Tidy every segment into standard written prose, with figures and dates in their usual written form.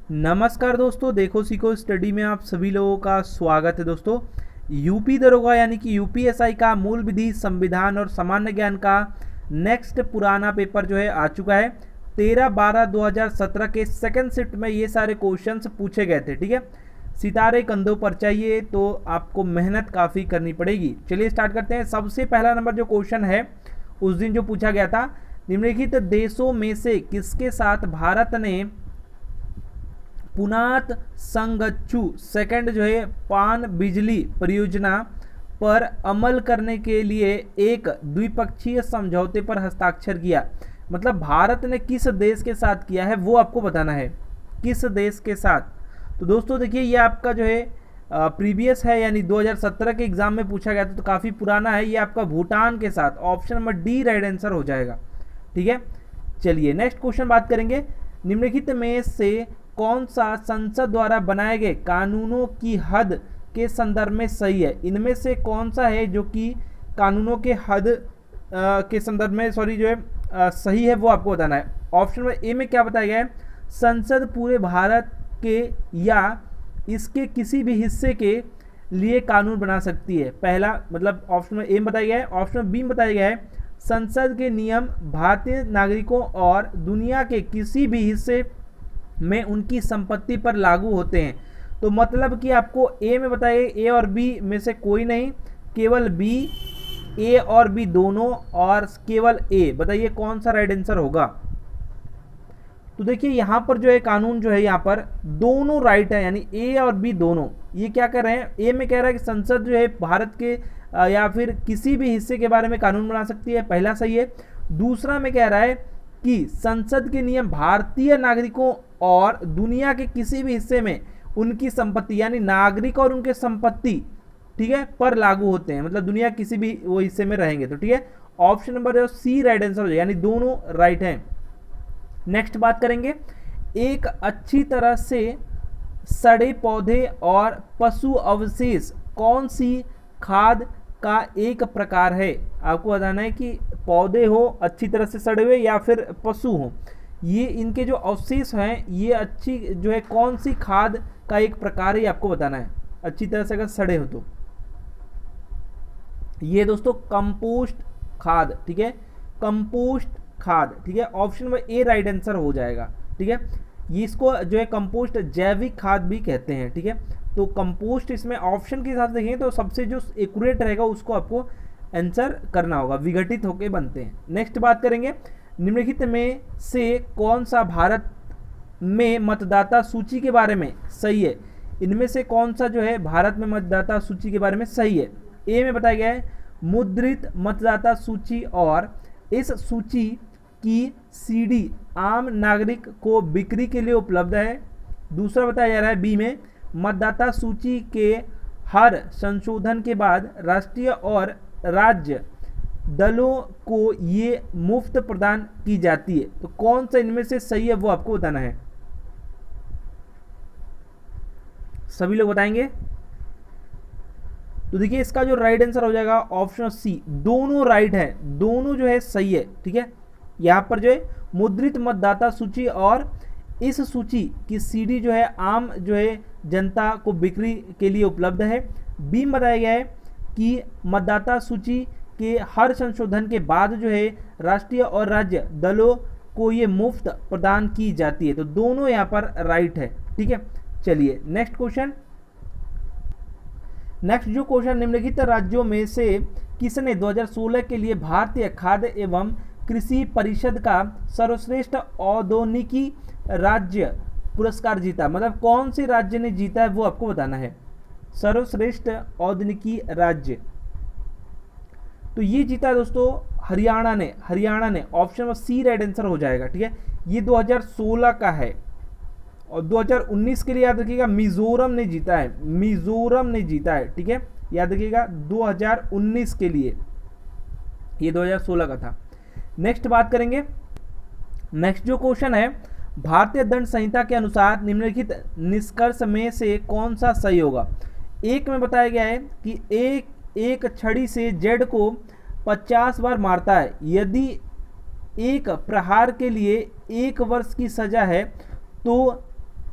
नमस्कार दोस्तों, देखो सीखो स्टडी में आप सभी लोगों का स्वागत है। दोस्तों, यूपी दरोगा यानी कि यूपीएसआई का मूल विधि, संविधान और सामान्य ज्ञान का नेक्स्ट पुराना पेपर जो है आ चुका है। 13/12/2017 के सेकंड शिफ्ट में ये सारे क्वेश्चंस पूछे गए थे। ठीक है, सितारे कंधों पर चाहिए तो आपको मेहनत काफ़ी करनी पड़ेगी। चलिए स्टार्ट करते हैं। सबसे पहला नंबर जो क्वेश्चन है उस दिन जो पूछा गया था, निम्नलिखित देशों में से किसके साथ भारत ने पुनात संगच्छु सेकंड जो है पान बिजली परियोजना पर अमल करने के लिए एक द्विपक्षीय समझौते पर हस्ताक्षर किया। मतलब भारत ने किस देश के साथ किया है वो आपको बताना है, किस देश के साथ। तो दोस्तों देखिए, ये आपका जो है प्रीवियस है, यानी 2017 के एग्जाम में पूछा गया था, तो काफ़ी पुराना है। ये आपका भूटान के साथ, option number D right answer हो जाएगा। ठीक है, चलिए नेक्स्ट क्वेश्चन बात करेंगे। निम्नलिखित में से कौन सा संसद द्वारा बनाए गए कानूनों की हद के संदर्भ में सही है? इनमें से कौन सा है जो कि कानूनों के हद के संदर्भ में जो है सही है, वो आपको बताना है। ऑप्शन नंबर ए में क्या बताया गया है? संसद पूरे भारत के या इसके किसी भी हिस्से के लिए कानून बना सकती है। पहला मतलब ऑप्शन नंबर ए में बताया गया है। ऑप्शन नंबर बी में बताया गया है संसद के नियम भारतीय नागरिकों और दुनिया के किसी भी हिस्से में उनकी संपत्ति पर लागू होते हैं। तो मतलब कि आपको ए में बताइए, ए और बी में से कोई नहीं, केवल बी, ए और बी दोनों और केवल ए। बताइए कौन सा राइट आंसर होगा। तो देखिए यहाँ पर जो है कानून जो है यहाँ पर दोनों राइट है, यानी ए और बी दोनों। ये क्या कर रहे हैं, ए में कह रहा है कि संसद जो है भारत के या फिर किसी भी हिस्से के बारे में कानून बना सकती है, पहला सही है। दूसरा में कह रहा है कि संसद के नियम भारतीय नागरिकों और दुनिया के किसी भी हिस्से में उनकी संपत्ति, यानी नागरिक और उनके संपत्ति, ठीक है, पर लागू होते हैं। मतलब दुनिया किसी भी वो हिस्से में रहेंगे। तो ठीक है, option number C right answer हो जाएगा, यानी दोनों राइट हैं। नेक्स्ट बात करेंगे, एक अच्छी तरह से सड़े पौधे और पशु अवशेष कौन सी खाद का एक प्रकार है? आपको बताना है कि पौधे हो अच्छी तरह से सड़े हुए या फिर पशु हो, ये इनके जो अवशेष हैं ये अच्छी जो है कौन सी खाद का एक प्रकार है, ये आपको बताना है। अच्छी तरह से अगर सड़े हो तो ये दोस्तों कंपोस्ट खाद, ठीक है, कंपोस्ट खाद। ठीक है, option number A right answer हो जाएगा। ठीक है, ये इसको जो है कंपोस्ट जैविक खाद भी कहते हैं। ठीक है, तो कंपोस्ट इसमें ऑप्शन के हिसाब से देखेंगे तो सबसे जो एक्यूरेट रहेगा उसको आपको आंसर करना होगा, विघटित होकर बनते हैं। नेक्स्ट बात करेंगे, निम्नलिखित में से कौन सा भारत में मतदाता सूची के बारे में सही है? इनमें से कौन सा जो है भारत में मतदाता सूची के बारे में सही है? ए में बताया गया है मुद्रित मतदाता सूची और इस सूची की सीडी आम नागरिक को बिक्री के लिए उपलब्ध है। दूसरा बताया जा रहा है बी में मतदाता सूची के हर संशोधन के बाद राष्ट्रीय और राज्य दलों को ये मुफ्त प्रदान की जाती है। तो कौन सा इनमें से सही है वो आपको बताना है। सभी लोग बताएंगे। तो देखिए इसका जो राइट आंसर हो जाएगा ऑप्शन सी, दोनों राइट है, दोनों जो है सही है। ठीक है, यहाँ पर जो है मुद्रित मतदाता सूची और इस सूची की सीडी जो है आम जो है जनता को बिक्री के लिए उपलब्ध है। बी में बताया गया है कि मतदाता सूची के हर संशोधन के बाद जो है राष्ट्रीय और राज्य दलों को ये मुफ्त प्रदान की जाती है। तो दोनों यहाँ पर राइट है। ठीक है, चलिए नेक्स्ट क्वेश्चन। नेक्स्ट जो क्वेश्चन, निम्नलिखित राज्यों में से किसने 2016 के लिए भारतीय खाद्य एवं कृषि परिषद का सर्वश्रेष्ठ औद्योगिकी राज्य पुरस्कार जीता? मतलब कौन से राज्य ने जीता है वो आपको बताना है। सर्वश्रेष्ठ औद्योगिकी राज्य, तो ये जीता दोस्तों हरियाणा ने। हरियाणा ने, option number C right answer हो जाएगा। ठीक है, ये 2016 का है। और 2019 के लिए याद रखिएगा मिजोरम ने जीता है, मिजोरम ने जीता है। ठीक है, याद रखिएगा 2019 के लिए, ये 2016 का था। नेक्स्ट बात करेंगे, नेक्स्ट जो क्वेश्चन है, भारतीय दंड संहिता के अनुसार निम्नलिखित निष्कर्ष में से कौन सा सही होगा? एक में बताया गया है कि एक छड़ी से जेड को 50 बार मारता है, यदि एक प्रहार के लिए 1 वर्ष की सजा है तो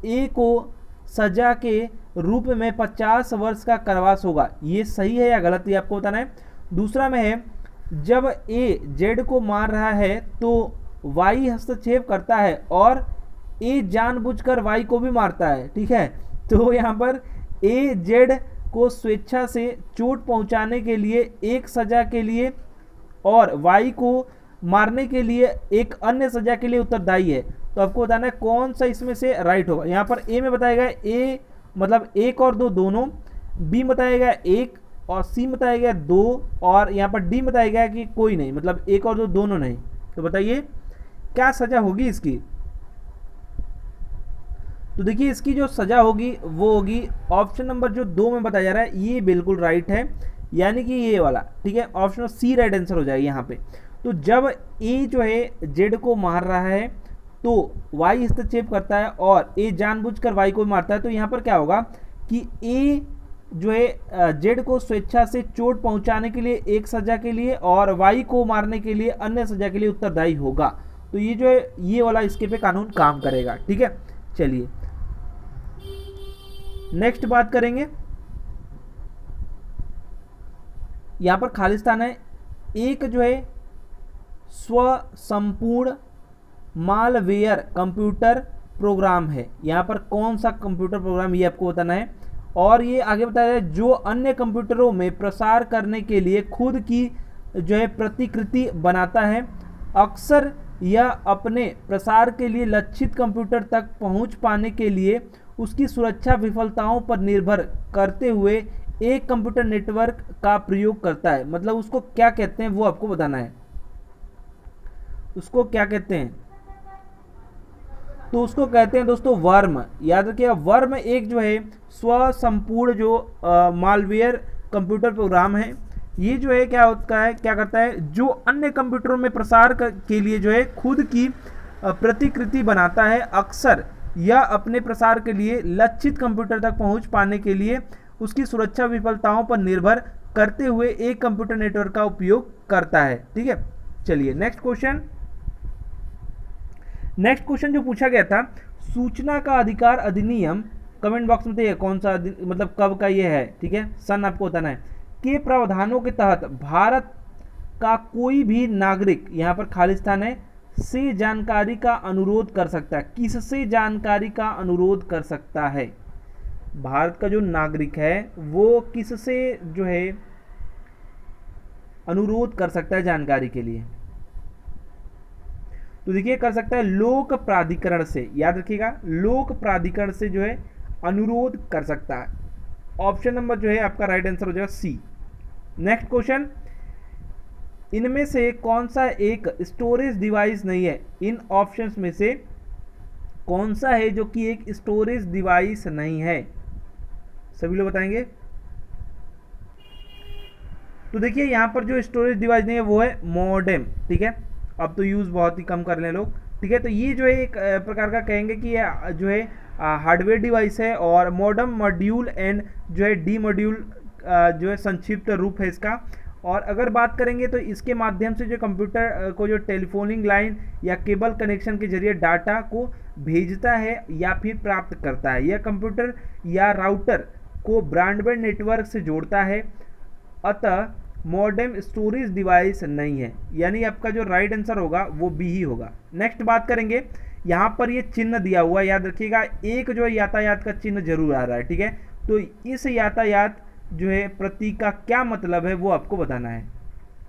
ए को सजा के रूप में 50 वर्ष का कारावास होगा। ये सही है या गलत, ये आपको बताना है। दूसरा में है, जब ए जेड को मार रहा है तो वाई हस्तक्षेप करता है और ए जानबूझकर वाई को भी मारता है, ठीक है। तो यहाँ पर ए जेड को स्वेच्छा से चोट पहुंचाने के लिए एक सजा के लिए और वाई को मारने के लिए एक अन्य सजा के लिए उत्तरदायी है। तो आपको बताना है कौन सा इसमें से राइट होगा। यहाँ पर ए में बताया गया ए मतलब एक और दो दोनों, बी बताया गया एक और सी बताया गया दो, और यहाँ पर डी बताया गया कि कोई नहीं, मतलब एक और दो दोनों नहीं। तो बताइए क्या सजा होगी इसकी। तो देखिए इसकी जो सजा होगी वो होगी ऑप्शन नंबर जो 2 में बताया जा रहा है, ये बिल्कुल राइट है, यानी कि ये वाला, ठीक है। ऑप्शन सी राइट आंसर हो जाएगा यहाँ पे। तो जब ए जो है जेड को मार रहा है तो वाई हस्तक्षेप करता है और ए जानबूझकर वाई को मारता है, तो यहाँ पर क्या होगा कि ए जो है जेड को स्वेच्छा से चोट पहुंचाने के लिए एक सजा के लिए और वाई को मारने के लिए अन्य सजा के लिए उत्तरदायी होगा। तो ये जो है ये वाला इसके पे कानून काम करेगा, ठीक है। चलिए नेक्स्ट बात करेंगे। यहां पर खालिस्तान है, एक जो है स्वसंपूर्ण मालवेयर कंप्यूटर प्रोग्राम है। यहाँ पर कौन सा कंप्यूटर प्रोग्राम ये आपको बताना है। और ये आगे बताया है जो अन्य कंप्यूटरों में प्रसार करने के लिए खुद की जो है प्रतिकृति बनाता है, अक्सर यह अपने प्रसार के लिए लक्षित कंप्यूटर तक पहुंच पाने के लिए उसकी सुरक्षा विफलताओं पर निर्भर करते हुए एक कंप्यूटर नेटवर्क का प्रयोग करता है। मतलब उसको क्या कहते हैं वो आपको बताना है, उसको क्या कहते हैं। तो उसको कहते हैं दोस्तों वर्म। याद रखिएगा, वर्म एक जो है स्वसंपूर्ण जो मालवेयर कंप्यूटर प्रोग्राम है। ये जो है क्या होता है, क्या करता है, जो अन्य कंप्यूटरों में प्रसार के लिए जो है खुद की प्रतिकृति बनाता है, अक्सर यह अपने प्रसार के लिए लक्षित कंप्यूटर तक पहुंच पाने के लिए उसकी सुरक्षा विफलताओं पर निर्भर करते हुए एक कंप्यूटर नेटवर्क का उपयोग करता है, ठीक है। चलिए नेक्स्ट क्वेश्चन। नेक्स्ट क्वेश्चन जो पूछा गया था, सूचना का अधिकार अधिनियम, कमेंट बॉक्स में बताइए कौन सा मतलब कब का ये है, ठीक है। सन आपको बताना है। के प्रावधानों के तहत भारत का कोई भी नागरिक, यहाँ पर खालिस्तान है, से जानकारी का अनुरोध कर सकता है। किससे जानकारी का अनुरोध कर सकता है? भारत का जो नागरिक है वो किससे जो है अनुरोध कर सकता है जानकारी के लिए? तो देखिए कर सकता है लोक प्राधिकरण से। याद रखिएगा, लोक प्राधिकरण से जो है अनुरोध कर सकता है। ऑप्शन नंबर जो है आपका राइट आंसर हो जाएगा सी। नेक्स्ट क्वेश्चन, इनमें से कौन सा एक स्टोरेज डिवाइस नहीं है? इन ऑप्शंस में से कौन सा है जो कि एक स्टोरेज डिवाइस नहीं है? सभी लोग बताएंगे। तो देखिए यहां पर जो स्टोरेज डिवाइस नहीं है वो है मॉडेम, ठीक है। अब तो यूज बहुत ही कम कर रहे हैं लोग, ठीक है। तो ये जो है एक प्रकार का कहेंगे कि जो है हार्डवेयर डिवाइस है, और मॉडेम मॉड्यूल एंड जो है डी मॉड्यूल जो है संक्षिप्त रूप है इसका। और अगर बात करेंगे तो इसके माध्यम से जो कंप्यूटर को जो टेलीफोनिंग लाइन या केबल कनेक्शन के जरिए डाटा को भेजता है या फिर प्राप्त करता है। यह कंप्यूटर या राउटर को ब्रॉडबैंड नेटवर्क से जोड़ता है, अतः मॉडेम स्टोरेज डिवाइस नहीं है। यानी आपका जो राइट आंसर होगा वो बी ही होगा। नेक्स्ट बात करेंगे, यहाँ पर ये चिन्ह दिया हुआ है, याद रखिएगा एक जो है यातायात का चिन्ह जरूर आ रहा है, ठीक है। तो इस यातायात जो है प्रतीक का क्या मतलब है वो आपको बताना है।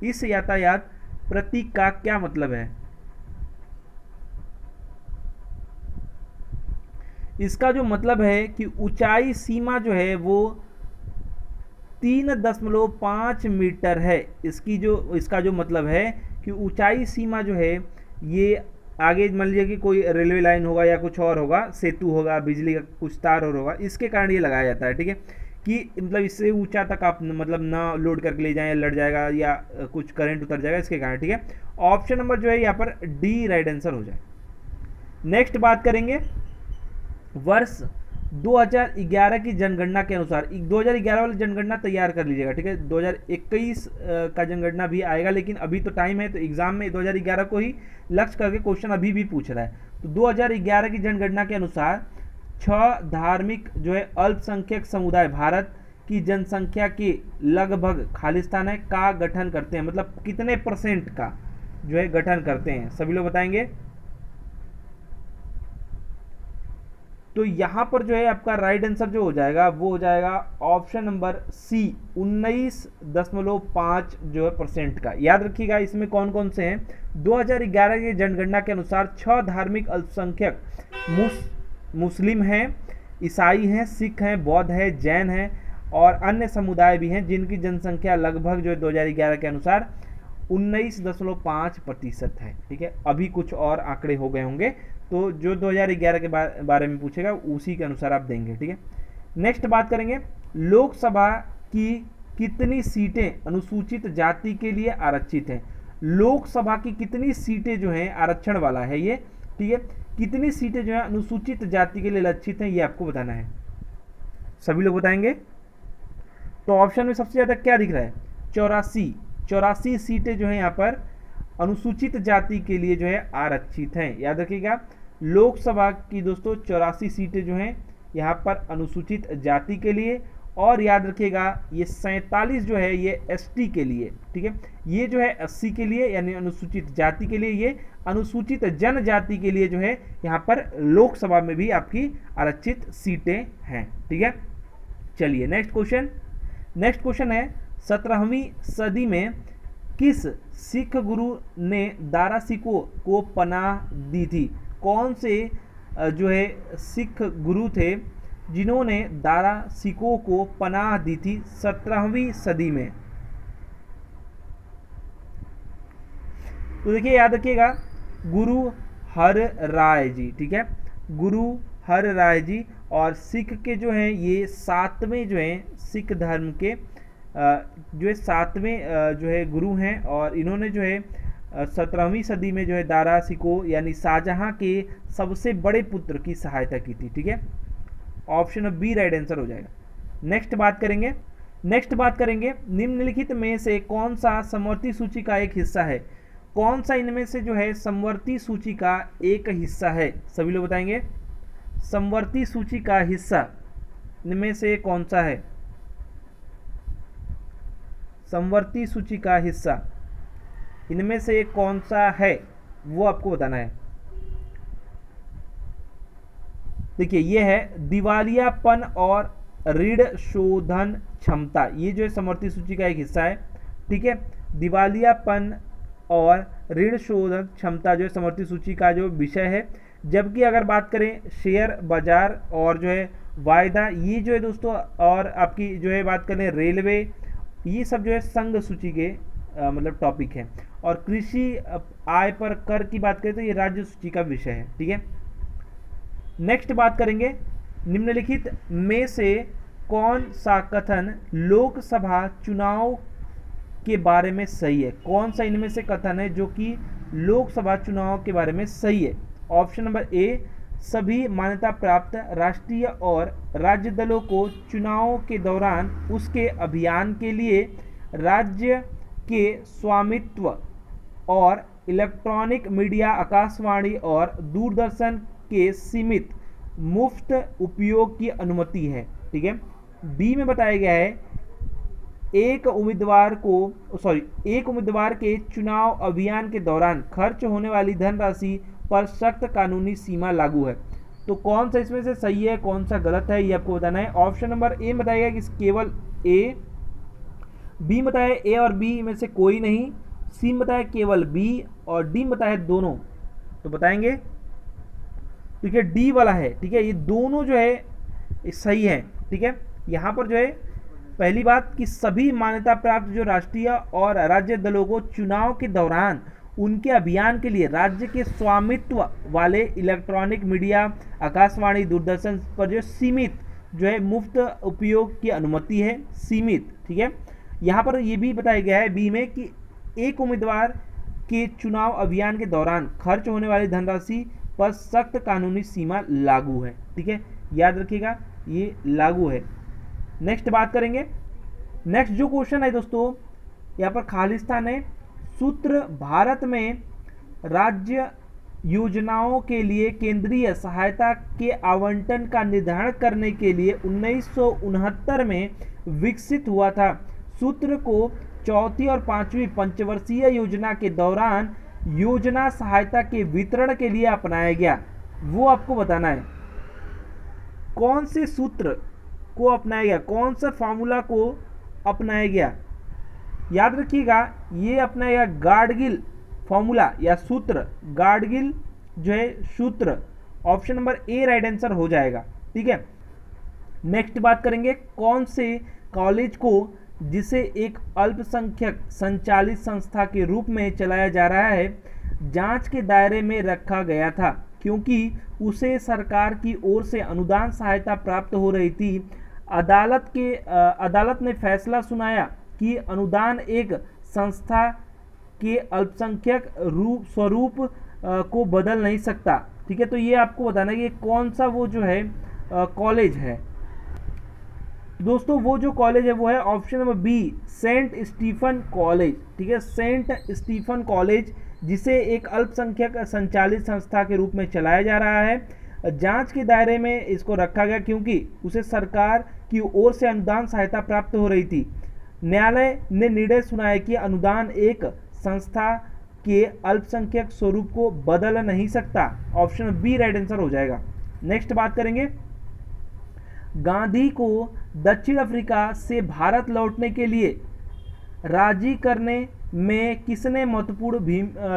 इस यातायात प्रतीक का क्या मतलब है? इसका जो मतलब है कि ऊंचाई सीमा जो है वो 3.5 मीटर है। इसका जो मतलब है कि ऊंचाई सीमा जो है ये आगे मान लीजिए कि कोई रेलवे लाइन होगा या कुछ और होगा, सेतु होगा, बिजली का कुछ तार और होगा, इसके कारण ये लगाया जाता है, ठीक है। कि मतलब इससे ऊंचा तक आप मतलब ना लोड करके ले जाएं, लड़ जाएगा या कुछ करंट उतर जाएगा, इसके कारण, ठीक है। ऑप्शन नंबर जो है यहाँ पर डी राइट आंसर हो जाए। नेक्स्ट बात करेंगे, वर्ष 2011 की जनगणना के अनुसार, 2011 वाली जनगणना तैयार कर लीजिएगा, ठीक है। 2021 का जनगणना भी आएगा, लेकिन अभी तो टाइम है, तो एग्जाम में 2011 को ही लक्ष्य करके क्वेश्चन अभी भी पूछ रहा है। तो 2011 की जनगणना के अनुसार 6 धार्मिक जो है अल्पसंख्यक समुदाय भारत की जनसंख्या के लगभग खालिस्तान है का गठन करते हैं, मतलब कितने परसेंट का जो है गठन करते हैं, सभी लोग बताएंगे। तो यहां पर जो है आपका राइट आंसर जो हो जाएगा वो हो जाएगा ऑप्शन नंबर सी 19.5 जो है परसेंट का। याद रखिएगा इसमें कौन कौन से हैं। 2011 की जनगणना के अनुसार 6 धार्मिक अल्पसंख्यक मुस्लिम हैं, ईसाई हैं, सिख हैं, बौद्ध हैं, जैन हैं और अन्य समुदाय भी हैं जिनकी जनसंख्या लगभग जो है 2011 के अनुसार 19.5% है। ठीक है, अभी कुछ और आंकड़े हो गए होंगे, तो जो 2011 के बारे में पूछेगा उसी के अनुसार आप देंगे। ठीक है, नेक्स्ट बात करेंगे लोकसभा की कितनी सीटें अनुसूचित जाति के लिए आरक्षित हैं। लोकसभा की कितनी सीटें जो हैं आरक्षण वाला है ये। ठीक है, कितनी सीटें जो है अनुसूचित जाति के लिए लक्षित हैं ये आपको बताना है, सभी लोग बताएंगे। तो ऑप्शन में सबसे ज्यादा क्या दिख रहा है 84 सीटें जो है यहाँ पर अनुसूचित जाति के लिए जो है आरक्षित हैं। याद रखिएगा लोकसभा की दोस्तों 84 सीटें जो हैं यहाँ पर अनुसूचित जाति के लिए, और याद रखिएगा ये 47 जो है ये एसटी के लिए। ठीक है, ये जो है एससी के लिए यानी अनुसूचित जाति के लिए, ये अनुसूचित जनजाति के लिए जो है यहाँ पर लोकसभा में भी आपकी आरक्षित सीटें हैं। ठीक है, चलिए नेक्स्ट क्वेश्चन है 17वीं सदी में किस सिख गुरु ने दारा सिकों को पनाह दी थी। कौन से जो है सिख गुरु थे जिन्होंने दारा सिकों को पनाह दी थी 17वीं सदी में। तो देखिए याद रखिएगा गुरु हर राय जी। ठीक है, गुरु हर राय जी, और सिख के जो हैं ये 7वें जो हैं सिख धर्म के जो है 7वें जो है गुरु हैं, और इन्होंने जो है 17वीं सदी में जो है दारा सिकों यानी शाहजहां के सबसे बड़े पुत्र की सहायता की थी। ठीक है, ऑप्शन बी राइट आंसर हो जाएगा। नेक्स्ट बात करेंगे निम्नलिखित में से कौन सा समवर्ती सूची का एक हिस्सा है। कौन सा इनमें से जो है समवर्ती सूची का एक हिस्सा है, सभी लोग बताएंगे। समवर्ती सूची का हिस्सा इनमें से कौन सा है। समवर्ती सूची का हिस्सा इनमें से कौन सा है वो आपको बताना है। देखिए ये है दिवालियापन और ऋण शोधन क्षमता, ये जो है समवर्ती सूची का एक हिस्सा है। ठीक है, दिवालियापन और ऋण शोधन क्षमता जो है समवर्ती सूची का जो विषय है। जबकि अगर बात करें शेयर बाजार और जो है वायदा, ये जो है दोस्तों, और आपकी जो है बात करें रेलवे, ये सब जो है संघ सूची के मतलब टॉपिक है। और कृषि आय पर कर की बात करें तो ये राज्य सूची का विषय है। ठीक है, नेक्स्ट बात करेंगे निम्नलिखित में से कौन सा कथन लोकसभा चुनाव के बारे में सही है। कौन सा इनमें से कथन है जो कि लोकसभा चुनाव के बारे में सही है। ऑप्शन नंबर ए सभी मान्यता प्राप्त राष्ट्रीय और राज्य दलों को चुनाव के दौरान उसके अभियान के लिए राज्य के स्वामित्व और इलेक्ट्रॉनिक मीडिया आकाशवाणी और दूरदर्शन के सीमित मुफ्त उपयोग की अनुमति है। ठीक है, बी में बताया गया है एक उम्मीदवार के चुनाव अभियान के दौरान खर्च होने वाली धनराशि पर सख्त कानूनी सीमा लागू है। तो कौन सा इसमें से सही है कौन सा गलत है ये आपको बताना है। ऑप्शन नंबर ए बताएगा कि केवल ए, बी बताया ए और बी में से कोई नहीं, सी बताया केवल बी, और डी बताया दोनों। तो बताएंगे ठीक है डी वाला है। ठीक है, ये दोनों जो है सही है। ठीक है, यहाँ पर जो है पहली बात कि सभी मान्यता प्राप्त जो राष्ट्रीय और राज्य दलों को चुनाव के दौरान उनके अभियान के लिए राज्य के स्वामित्व वाले इलेक्ट्रॉनिक मीडिया आकाशवाणी दूरदर्शन पर जो सीमित जो है मुफ्त उपयोग की अनुमति है, सीमित। ठीक है, यहाँ पर ये भी बताया गया है बी में कि एक उम्मीदवार के चुनाव अभियान के दौरान खर्च होने वाली धनराशि पर सख्त कानूनी सीमा लागू है। ठीक है, याद रखिएगा ये लागू है। नेक्स्ट बात करेंगे, नेक्स्ट जो क्वेश्चन है दोस्तों यहाँ पर खालिस्तान है। सूत्र भारत में राज्य योजनाओं के लिए केंद्रीय सहायता के आवंटन का निर्धारण करने के लिए 1969 में विकसित हुआ था। सूत्र को चौथी और पांचवी पंचवर्षीय योजना के दौरान योजना सहायता के वितरण के लिए अपनाया गया। वो आपको बताना है कौन से सूत्र को अपनाया गया, कौन सा फॉर्मूला को अपनाया गया। याद रखिएगा ये अपनाया गया गाडगिल फॉर्मूला या सूत्र, गाडगिल जो है सूत्र। Option number A right answer हो जाएगा। ठीक है, नेक्स्ट बात करेंगे कौन से कॉलेज को जिसे एक अल्पसंख्यक संचालित संस्था के रूप में चलाया जा रहा है जांच के दायरे में रखा गया था क्योंकि उसे सरकार की ओर से अनुदान सहायता प्राप्त हो रही थी। अदालत ने फैसला सुनाया कि अनुदान एक संस्था के अल्पसंख्यक स्वरूप को बदल नहीं सकता। ठीक है, तो ये आपको बताना है कि कौन सा वो जो है कॉलेज है। दोस्तों वो जो कॉलेज है वो है option number B, saint Stephen college. ठीक है, सेंट स्टीफन कॉलेज जिसे एक अल्पसंख्यक संचालित संस्था के रूप में चलाया जा रहा है। जांच के दायरे में इसको रखा गया क्योंकि उसे सरकार की ओर से अनुदान सहायता प्राप्त हो रही थी। न्यायालय ने निर्णय सुनाया कि अनुदान एक संस्था के अल्पसंख्यक स्वरूप को बदल नहीं सकता। ऑप्शन बी राइट आंसर हो जाएगा। नेक्स्ट बात करेंगे गांधी को दक्षिण अफ्रीका से भारत लौटने के लिए राजी करने में किसने महत्वपूर्ण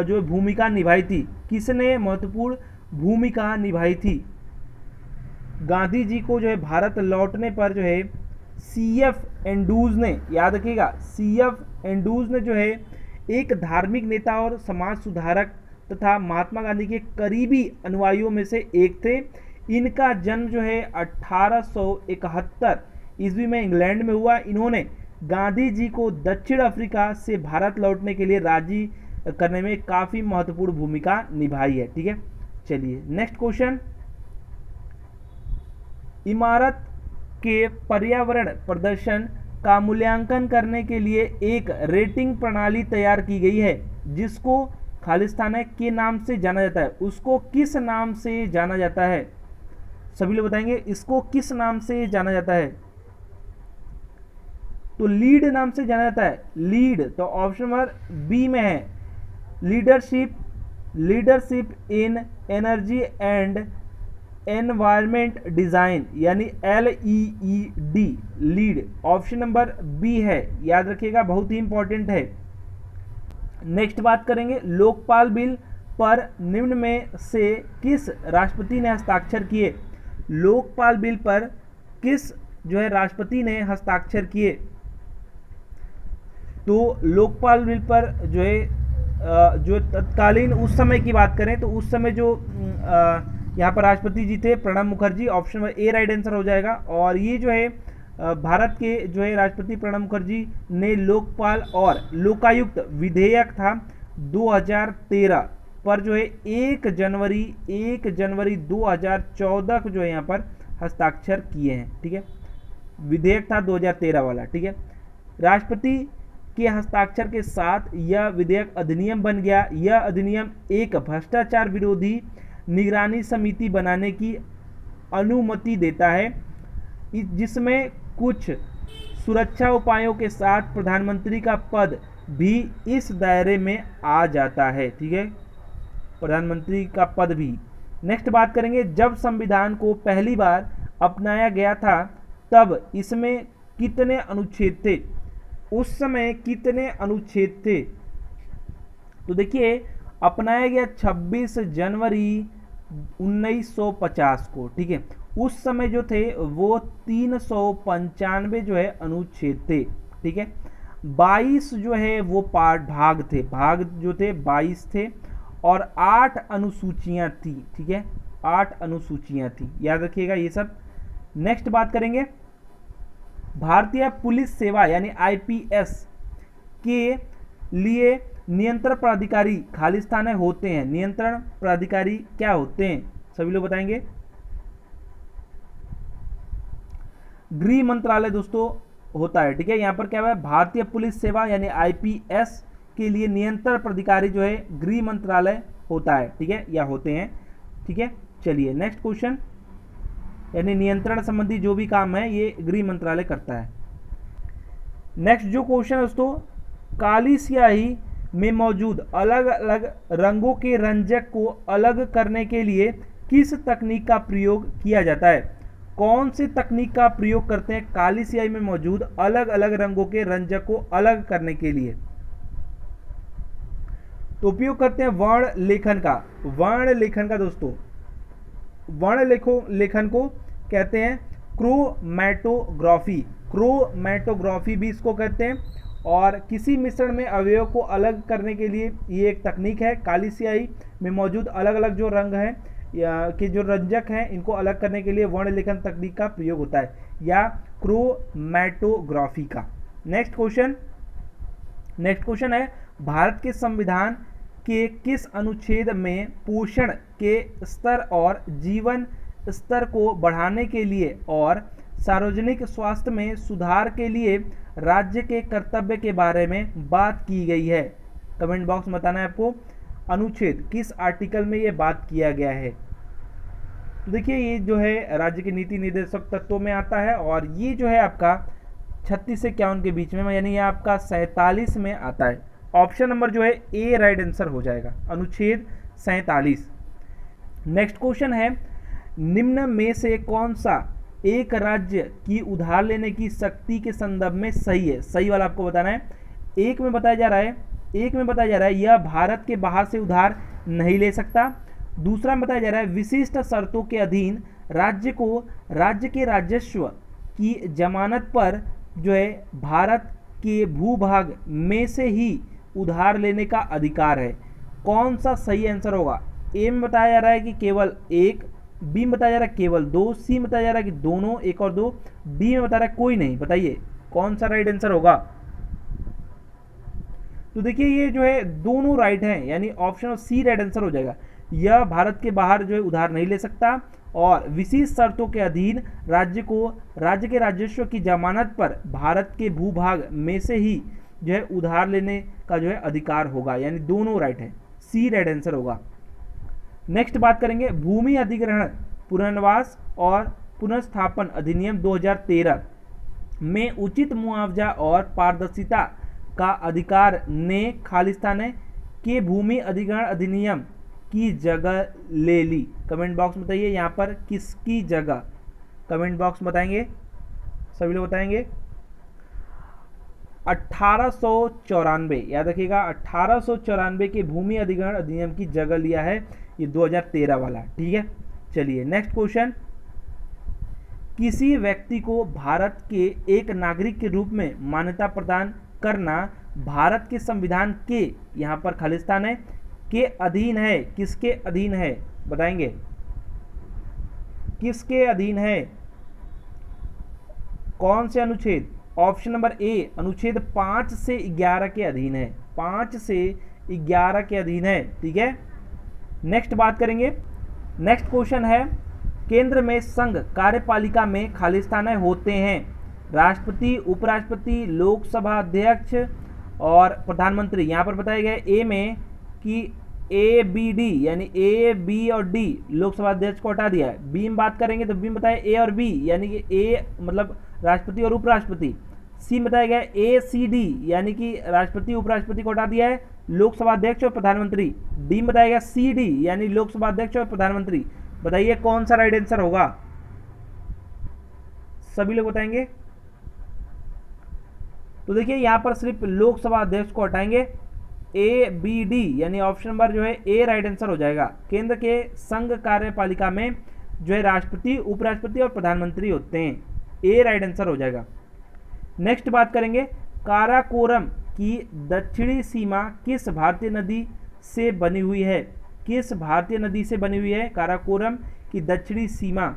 जो भूमिका निभाई थी, किसने महत्वपूर्ण भूमिका निभाई थी। गांधी जी को जो है भारत लौटने पर जो है CF एंड्रूज ने, याद रखिएगा CF एंड्रूज ने जो है एक धार्मिक नेता और समाज सुधारक तथा महात्मा गांधी के करीबी अनुयायियों में से एक थे। इनका जन्म जो है 1871 ईस्वी में इंग्लैंड में हुआ। इन्होंने गांधी जी को दक्षिण अफ्रीका से भारत लौटने के लिए राजी करने में काफ़ी महत्वपूर्ण भूमिका निभाई है। ठीक है, चलिए नेक्स्ट क्वेश्चन। इमारत के पर्यावरण प्रदर्शन का मूल्यांकन करने के लिए एक रेटिंग प्रणाली तैयार की गई है जिसको खालिस्तान के नाम से जाना जाता है। उसको किस नाम से जाना जाता है, सभी लोग बताएंगे इसको किस नाम से जाना जाता है। तो लीड नाम से जाना जाता है, लीड। तो ऑप्शन नंबर बी में है leadership in energy and environment design, यानी LEED, lead. Option number B है, याद रखिएगा बहुत ही इंपॉर्टेंट है। नेक्स्ट बात करेंगे लोकपाल बिल पर निम्न में से किस राष्ट्रपति ने हस्ताक्षर किए। लोकपाल बिल पर किस जो है राष्ट्रपति ने हस्ताक्षर किए। तो लोकपाल बिल पर जो है जो तत्कालीन उस समय की बात करें तो उस समय जो यहाँ पर राष्ट्रपति जी थे Pranab Mukherjee. Option number A right answer हो जाएगा। और ये जो है भारत के जो है राष्ट्रपति प्रणब मुखर्जी ने लोकपाल और लोकायुक्त विधेयक था 2013 पर जो है 1 जनवरी 2014 को जो है यहाँ पर हस्ताक्षर किए हैं। ठीक है, विधेयक था 2013 वाला। ठीक है, राष्ट्रपति के हस्ताक्षर के साथ यह विधेयक अधिनियम बन गया। यह अधिनियम एक भ्रष्टाचार विरोधी निगरानी समिति बनाने की अनुमति देता है जिसमें कुछ सुरक्षा उपायों के साथ प्रधानमंत्री का पद भी इस दायरे में आ जाता है। ठीक है, प्रधानमंत्री का पद भी। नेक्स्ट बात करेंगे जब संविधान को पहली बार अपनाया गया था तब इसमें कितने अनुच्छेद थे, उस समय कितने अनुच्छेद थे। तो देखिए अपनाया गया 26 जनवरी 1950 को। ठीक है, उस समय जो थे वो 395 जो है अनुच्छेद थे। ठीक है, 22 जो है वो भाग थे, भाग जो थे 22 थे और 8 अनुसूचियां थी। ठीक है, 8 अनुसूचियां थी, याद रखिएगा ये सब। नेक्स्ट बात करेंगे भारतीय पुलिस सेवा यानी IPS के लिए नियंत्रण प्राधिकारी खालिस्तान होते हैं। नियंत्रण प्राधिकारी क्या होते हैं, सभी लोग बताएंगे। गृह मंत्रालय दोस्तों होता है। ठीक है, यहाँ पर क्या है भारतीय पुलिस सेवा यानी IPS के लिए नियंत्रण प्राधिकारी जो है गृह मंत्रालय होता है, ठीक है, या होते हैं, ठीक है। चलिए नेक्स्ट क्वेश्चन, यानी नियंत्रण संबंधी जो भी काम है ये गृह मंत्रालय करता है। नेक्स्ट जो क्वेश्चन है दोस्तों, काली स्याही में मौजूद अलग अलग रंगों के रंजक को अलग करने के लिए किस तकनीक का प्रयोग किया जाता है? कौन से तकनीक का प्रयोग करते हैं काली स्याही में मौजूद अलग अलग रंगों के रंजक को अलग करने के लिए? तो उपयोग करते हैं वर्ण लेखन का। वर्ण लेखन का दोस्तों, वर्ण लेखन को कहते हैं क्रोमैटोग्राफी। क्रोमैटोग्राफी भी इसको कहते हैं। और किसी मिश्रण में अवयव को अलग करने के लिए ये एक तकनीक है। काली स्याही में मौजूद अलग अलग जो रंग हैं या कि जो रंजक हैं इनको अलग करने के लिए वर्ण लेखन तकनीक का प्रयोग होता है, या क्रोमैटोग्राफी का। नेक्स्ट क्वेश्चन है, भारत के संविधान के किस अनुच्छेद में पोषण के स्तर और जीवन स्तर को बढ़ाने के लिए और सार्वजनिक स्वास्थ्य में सुधार के लिए राज्य के कर्तव्य के बारे में बात की गई है? कमेंट बॉक्स में बताना है आपको अनुच्छेद किस आर्टिकल में ये बात किया गया है। तो देखिए ये जो है राज्य के नीति निर्देशक तत्वों में आता है और ये जो है आपका 36 से 51 के बीच में, यानी ये आपका 47 में आता है। ऑप्शन नंबर जो है ए राइट आंसर हो जाएगा, अनुच्छेद 47। नेक्स्ट क्वेश्चन है, निम्न में से कौन सा एक राज्य की उधार लेने की शक्ति के संदर्भ में सही है? सही वाला आपको बताना है। एक में बताया जा रहा है यह भारत के बाहर से उधार नहीं ले सकता। दूसरा में बताया जा रहा है विशिष्ट शर्तों के अधीन राज्य को राज्य के राजस्व की जमानत पर जो है भारत के भूभाग में से ही उधार लेने का अधिकार है। कौन सा सही आंसर होगा? ए में बताया जा रहा है कि केवल एक, बी में बताया जा रहा है केवल दो, सी में बताया जा रहा है कि दोनों, एक और दो, डी में बता रहा है कोई नहीं। बताइए कौन सा राइट आंसर होगा? तो देखिए ये जो है दोनों राइट हैं, यानी ऑप्शन सी राइट आंसर हो जाएगा। यह भारत के बाहर जो है उधार नहीं ले सकता और विशेष शर्तों के अधीन राज्य को राज्य के राजस्व की जमानत पर भारत के भूभाग में से ही जो है उधार लेने का जो है अधिकार होगा, यानी दोनों राइट है, सी राइट आंसर होगा। नेक्स्ट बात करेंगे भूमि अधिग्रहण पुनर्वास और पुनर्स्थापन अधिनियम 2013 में उचित मुआवजा और पारदर्शिता का अधिकार ने खालिस्तान के भूमि अधिग्रहण अधिनियम की जगह ले ली। कमेंट बॉक्स में बताइए यहाँ पर किसकी जगह, कमेंट बॉक्स में बताएंगे, सभी लोग बताएंगे। 1894, याद रखिएगा 1894 के भूमि अधिग्रहण अधिनियम की जगह लिया है ये 2013 वाला, ठीक है। चलिए नेक्स्ट क्वेश्चन, किसी व्यक्ति को भारत के एक नागरिक के रूप में मान्यता प्रदान करना भारत के संविधान के, यहाँ पर खालिस्तान है, के अधीन है। किसके अधीन है बताएंगे, किसके अधीन है, कौन से अनुच्छेद? ऑप्शन नंबर ए अनुच्छेद 5 से 11 के अधीन है, 5 से 11 के अधीन है, ठीक है। नेक्स्ट बात करेंगे, नेक्स्ट क्वेश्चन है, केंद्र में संघ कार्यपालिका में खालिस्तान होते हैं राष्ट्रपति, उपराष्ट्रपति, लोकसभा अध्यक्ष और प्रधानमंत्री। यहाँ पर बताया गया ए में कि ए बी डी, यानी ए बी और डी लोकसभा अध्यक्ष को हटा दिया है। बी में बात करेंगे तो बी में बताया ए और बी, यानी कि ए मतलब राष्ट्रपति और उपराष्ट्रपति। सी में बताया गया ए सी डी, यानी कि राष्ट्रपति उपराष्ट्रपति को हटा दिया है, लोकसभा अध्यक्ष और प्रधानमंत्री। डी में बताया गया सी डी, यानी लोकसभा अध्यक्ष और प्रधानमंत्री। बताइए कौन सा राइट आंसर होगा, सभी लोग बताएंगे। तो देखिए यहां पर सिर्फ लोकसभा अध्यक्ष को हटाएंगे, ए बी डी, यानी ऑप्शन नंबर जो है ए राइट आंसर हो जाएगा। केंद्र के संघ कार्यपालिका में जो है राष्ट्रपति, उपराष्ट्रपति और प्रधानमंत्री होते हैं, ए राइट आंसर हो जाएगा। नेक्स्ट बात करेंगे, काराकोरम की दक्षिणी सीमा किस भारतीय नदी से बनी हुई है? किस भारतीय नदी से बनी हुई है काराकोरम की दक्षिणी सीमा?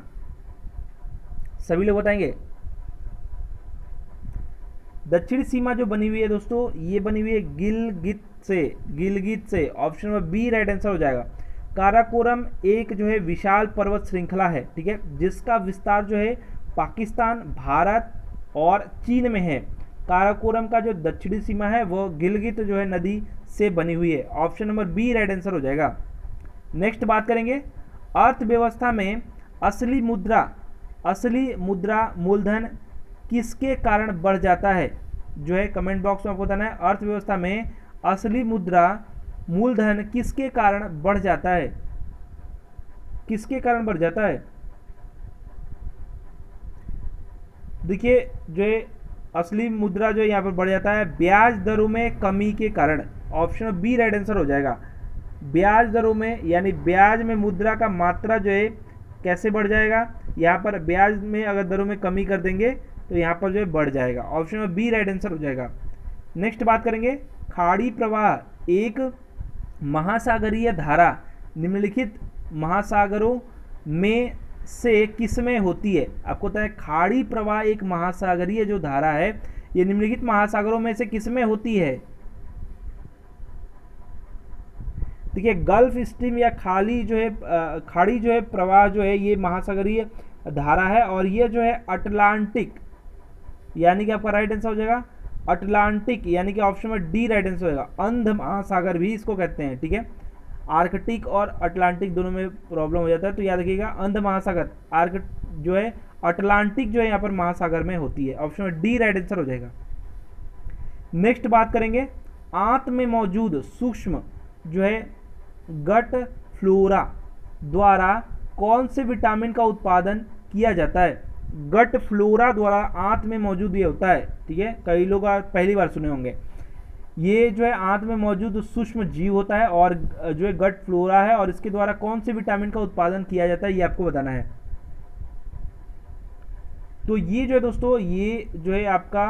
सभी लोग बताएंगे। दक्षिणी सीमा जो बनी हुई है दोस्तों, ये बनी हुई है गिलगित से, गिलगित से। Option number B right answer हो जाएगा। काराकोरम एक जो है विशाल पर्वत श्रृंखला है, ठीक है, जिसका विस्तार जो है पाकिस्तान, भारत और चीन में है। काराकोरम का जो दक्षिणी सीमा है वो गिलगित जो है नदी से बनी हुई है। Option number B right answer हो जाएगा। नेक्स्ट बात करेंगे अर्थव्यवस्था में असली मुद्रा मूलधन किसके कारण बढ़ जाता है, जो है कमेंट बॉक्स में आपको बताना है। अर्थव्यवस्था में असली मुद्रा मूलधन किसके कारण बढ़ जाता है, किसके कारण बढ़ जाता है। देखिए जो है असली मुद्रा जो यहाँ पर बढ़ जाता है ब्याज दरों में कमी के कारण। ऑप्शन बी राइट आंसर हो जाएगा। ब्याज दरों में यानी ब्याज में मुद्रा का मात्रा जो है कैसे बढ़ जाएगा, यहाँ पर ब्याज में अगर दरों में कमी कर देंगे तो यहाँ पर जो है बढ़ जाएगा। ऑप्शन बी राइट आंसर हो जाएगा। नेक्स्ट बात करेंगे खाड़ी प्रवाह एक महासागरीय धारा निम्नलिखित महासागरों में से किसमें होती है। आपको पता है खाड़ी प्रवाह एक महासागरीय जो धारा है ये निम्नलिखित महासागरों में से किसमें होती है। देखिए गल्फ स्ट्रीम या खाड़ी जो है प्रवाह जो है ये महासागरीय धारा है और ये जो है अटलांटिक यानी कि आपका राइट आंसर हो जाएगा अटलांटिक, यानी कि ऑप्शन में डी राइट आंसर होगा। अंध महासागर भी इसको कहते हैं, ठीक है। आर्कटिक और अटलांटिक दोनों में प्रॉब्लम हो जाता है तो याद रखिएगा अंध महासागर जो है अटलांटिक जो है यहाँ पर महासागर में होती है। ऑप्शन में डी राइट आंसर हो जाएगा। नेक्स्ट बात करेंगे आंत में मौजूद सूक्ष्म जो है गट फ्लोरा द्वारा कौन से विटामिन का उत्पादन किया जाता है। गट फ्लोरा द्वारा आंत में मौजूद ये होता है, ठीक है। कई लोग पहली बार सुने होंगे। ये जो है आंत में मौजूद सूक्ष्म जीव होता है और जो है गट फ्लोरा है और इसके द्वारा कौन से विटामिन का उत्पादन किया जाता है ये आपको बताना है। तो ये जो है दोस्तों ये जो है आपका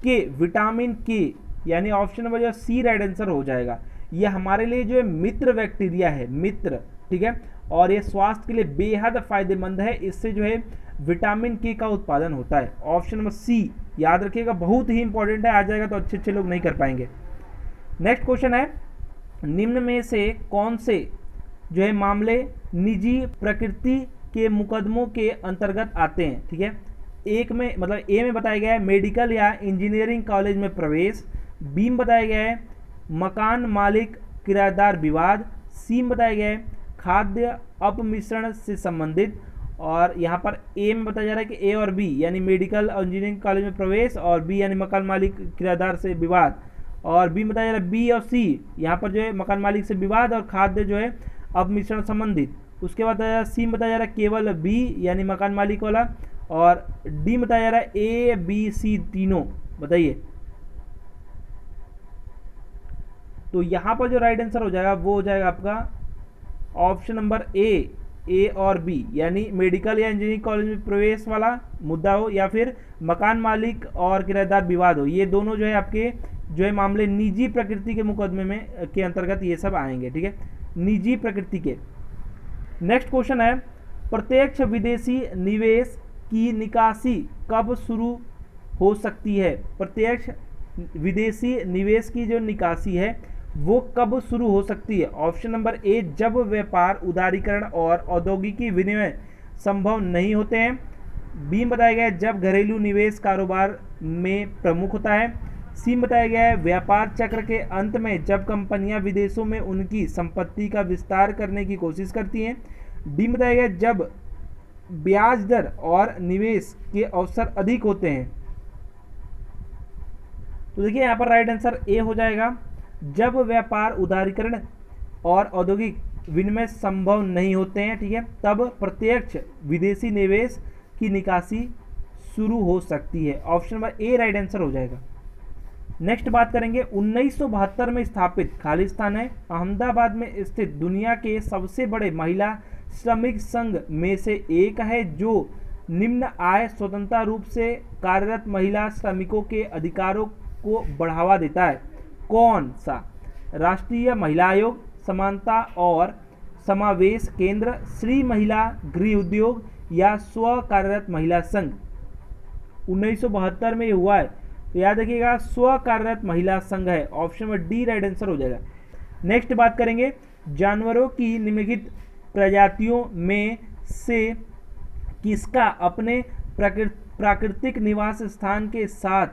के विटामिन के यानी ऑप्शन नंबर जो सी राइट आंसर हो जाएगा। ये हमारे लिए जो है मित्र बैक्टीरिया है, मित्र, ठीक है। और ये स्वास्थ्य के लिए बेहद फायदेमंद है, इससे जो है विटामिन के का उत्पादन होता है। ऑप्शन नंबर सी याद रखिएगा, बहुत ही इंपॉर्टेंट है, आ जाएगा तो अच्छे लोग नहीं कर पाएंगे। नेक्स्ट क्वेश्चन है निम्न में से कौन से जो है मामले निजी प्रकृति के मुकदमों के अंतर्गत आते हैं, ठीक है। एक में मतलब ए में बताया गया है मेडिकल या इंजीनियरिंग कॉलेज में प्रवेश, बी में बताया गया है मकान मालिक किराएदार विवाद, सी में बताया गया है खाद्य अपमिश्रण से संबंधित, और यहाँ पर ए में बताया जा रहा है कि ए और बी यानी मेडिकल और इंजीनियरिंग कॉलेज में प्रवेश और बी यानी मकान मालिक किराएदार से विवाद, और बी में बताया जा रहा है बी और सी यहाँ पर जो है मकान मालिक से विवाद और खाद्य जो है अपमिश्रण संबंधित। उसके बाद बताया सी में बताया जा रहा है केवल बी यानी मकान मालिक वाला, और डी में बताया जा रहा है ए बी सी तीनों। बताइए तो यहाँ पर जो राइट आंसर हो जाएगा वो हो जाएगा आपका ऑप्शन नंबर ए और बी यानी मेडिकल या इंजीनियरिंग कॉलेज में प्रवेश वाला मुद्दा हो या फिर मकान मालिक और किराएदार विवाद हो, ये दोनों जो है आपके जो है मामले निजी प्रकृति के मुकदमे में के अंतर्गत ये सब आएंगे, ठीक है, निजी प्रकृति के। नेक्स्ट क्वेश्चन है प्रत्यक्ष विदेशी निवेश की निकासी कब शुरू हो सकती है। प्रत्यक्ष विदेशी निवेश की जो निकासी है वो कब शुरू हो सकती है। ऑप्शन नंबर ए जब व्यापार उदारीकरण और औद्योगिकी विनिमय संभव नहीं होते हैं, बी में बताया गया है जब घरेलू निवेश कारोबार में प्रमुख होता है, सी में बताया गया है व्यापार चक्र के अंत में जब कंपनियां विदेशों में उनकी संपत्ति का विस्तार करने की कोशिश करती हैं, डी में बताया गया है जब ब्याज दर और निवेश के अवसर अधिक होते हैं। तो देखिए यहाँ पर राइट आंसर ए हो जाएगा, जब व्यापार उदारीकरण और औद्योगिक विनिमय संभव नहीं होते हैं, ठीक है, तब प्रत्यक्ष विदेशी निवेश की निकासी शुरू हो सकती है। Option number A right answer हो जाएगा। नेक्स्ट बात करेंगे 1972 में स्थापित खालिस्तान है अहमदाबाद में स्थित दुनिया के सबसे बड़े महिला श्रमिक संघ में से एक है जो निम्न आय स्वतंत्र रूप से कार्यरत महिला श्रमिकों के अधिकारों को बढ़ावा देता है। कौन सा? राष्ट्रीय महिला आयोग, समानता और समावेश केंद्र, श्री महिला गृह उद्योग या स्व कार्यरत महिला संघ। 1972 में ये हुआ है तो याद रखिएगा स्व कार्यरत महिला संघ है। Option number D right answer हो जाएगा। नेक्स्ट बात करेंगे जानवरों की निम्नलिखित प्रजातियों में से किसका अपने प्राकृतिक निवास स्थान के साथ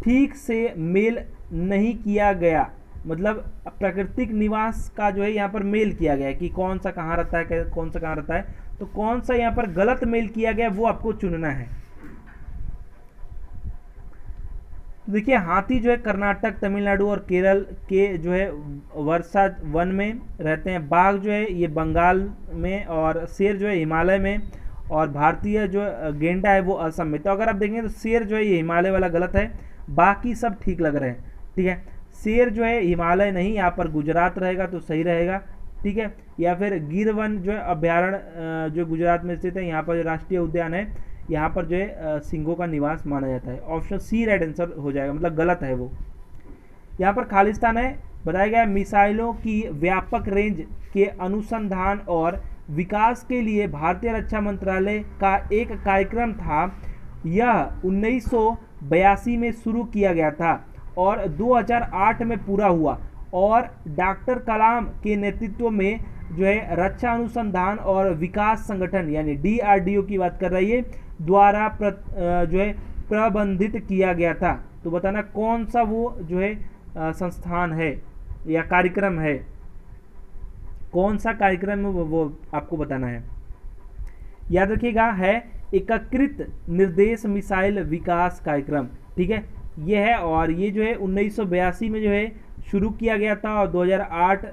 ठीक से मेल नहीं किया गया। मतलब प्राकृतिक निवास का जो है यहाँ पर मेल किया गया है कि कौन सा कहाँ रहता है, कौन सा कहाँ रहता है, तो कौन सा यहाँ पर गलत मेल किया गया है वो आपको चुनना है। देखिए हाथी जो है कर्नाटक, तमिलनाडु और केरल के जो है वर्षा वन में रहते हैं। बाघ जो है ये बंगाल में, और शेर जो है हिमालय में, और भारतीय जो गेंडा है वो असम में। तो अगर आप देखेंगे तो शेर जो है ये हिमालय वाला गलत है, बाकी सब ठीक लग रहे हैं। ठीक है, शेर जो है हिमालय नहीं, यहाँ पर गुजरात रहेगा तो सही रहेगा। ठीक है, या फिर गिर वन जो है अभ्यारण्य जो गुजरात में स्थित है, यहाँ पर जो राष्ट्रीय उद्यान है, यहाँ पर जो है सिंहों का निवास माना जाता है। ऑप्शन सी राइट आंसर हो जाएगा, मतलब गलत है वो। यहाँ पर खालिस्तान है, बताया गया मिसाइलों की व्यापक रेंज के अनुसंधान और विकास के लिए भारतीय रक्षा मंत्रालय का एक कार्यक्रम था। यह 1982 में शुरू किया गया था और 2008 में पूरा हुआ, और डॉक्टर कलाम के नेतृत्व में जो है रक्षा अनुसंधान और विकास संगठन यानी DRDO की बात कर रही है द्वारा जो है प्रबंधित किया गया था। तो बताना कौन सा वो जो है संस्थान है या कार्यक्रम है, कौन सा कार्यक्रम है वो आपको बताना है। याद रखिएगा है एकीकृत निर्देश मिसाइल विकास कार्यक्रम। ठीक है, ये है, और ये जो है 1982 में जो है शुरू किया गया था और 2008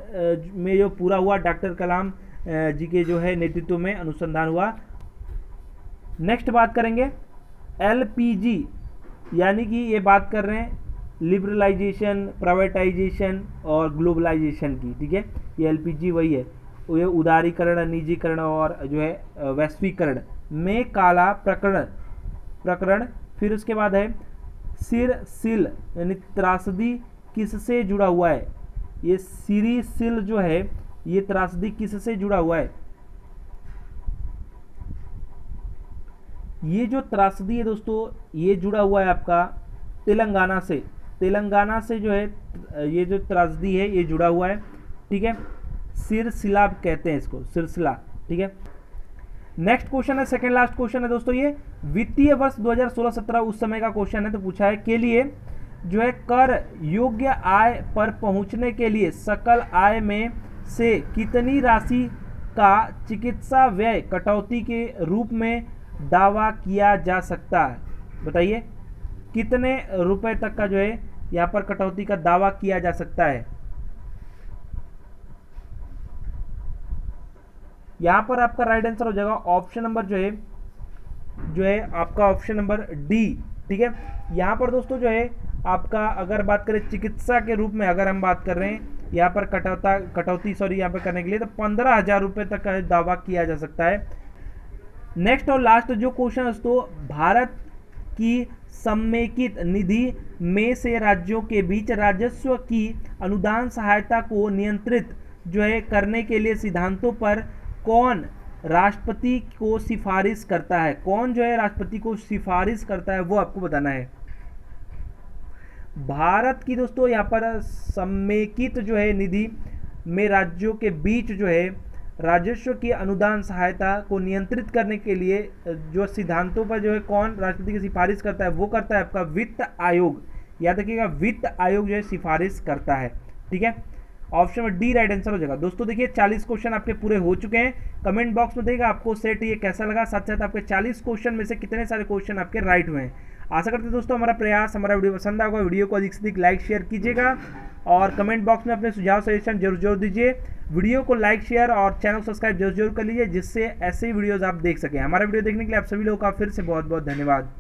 में जो पूरा हुआ, डॉक्टर कलाम जी के जो है नेतृत्व में अनुसंधान हुआ। नेक्स्ट बात करेंगे LPG, यानी कि ये बात कर रहे हैं लिबरलाइजेशन, प्राइवेटाइजेशन और ग्लोबलाइजेशन की। ठीक है, ये LPG वही है, ये उदारीकरण, निजीकरण और जो है वैश्वीकरण में काला प्रकरण। फिर उसके बाद है सिरसिल यानी त्रासदी किससे जुड़ा हुआ है। ये सिरिसिल जो है ये त्रासदी किससे जुड़ा हुआ है। ये जो त्रासदी है दोस्तों ये जुड़ा हुआ है आपका तेलंगाना से। तेलंगाना से जो है ये जो त्रासदी है ये जुड़ा हुआ है। ठीक है, सिरसिला कहते हैं इसको, सिरसिला। ठीक है, नेक्स्ट क्वेश्चन है, सेकंड लास्ट क्वेश्चन है दोस्तों। ये वित्तीय वर्ष 2016-17 उस समय का क्वेश्चन है। तो पूछा है के लिए जो है कर योग्य आय पर पहुंचने के लिए सकल आय में से कितनी राशि का चिकित्सा व्यय कटौती के रूप में दावा किया जा सकता है। बताइए कितने रुपए तक का जो है यहाँ पर कटौती का दावा किया जा सकता है। यहाँ पर आपका राइट आंसर हो जाएगा ऑप्शन नंबर जो है आपका ऑप्शन नंबर डी। ठीक है, यहाँ पर दोस्तों जो है आपका अगर बात करें चिकित्सा के रूप में, अगर हम बात कर रहे हैं यहाँ पर कटौती यहाँ पर करने के लिए, तो 15,000 रुपये तक का दावा किया जा सकता है। नेक्स्ट और लास्ट जो क्वेश्चन है दोस्तों, भारत की समेकित निधि में से राज्यों के बीच राजस्व की अनुदान सहायता को नियंत्रित जो है करने के लिए सिद्धांतों पर कौन राष्ट्रपति को सिफारिश करता है। कौन जो है राष्ट्रपति को सिफारिश करता है वो आपको बताना है। भारत की दोस्तों यहाँ पर समेकित जो है निधि में राज्यों के बीच जो है राजस्व की अनुदान सहायता को नियंत्रित करने के लिए जो सिद्धांतों पर जो है कौन राष्ट्रपति की सिफारिश करता है, वो करता है आपका वित्त आयोग। याद रखिएगा वित्त आयोग जो है सिफारिश करता है। ठीक है, ऑप्शन में डी राइट आंसर हो जाएगा। दोस्तों देखिए 40 क्वेश्चन आपके पूरे हो चुके हैं। कमेंट बॉक्स में देखिएगा आपको सेट ये कैसा लगा, साथ साथ आपके 40 क्वेश्चन में से कितने सारे क्वेश्चन आपके राइट हुए हैं। आशा करते हैं दोस्तों हमारा प्रयास, हमारा वीडियो पसंद आएगा। वीडियो को अधिक से अधिक लाइक शेयर कीजिएगा और कमेंट बॉक्स में अपने सुझाव सजेशन जरूर दीजिए। वीडियो को लाइक शेयर और चैनल सब्सक्राइब जरूर कर लीजिए, जिससे ऐसे ही वीडियोस आप देख सकें। हमारा वीडियो देखने के लिए आप सभी लोगों का फिर से बहुत बहुत धन्यवाद।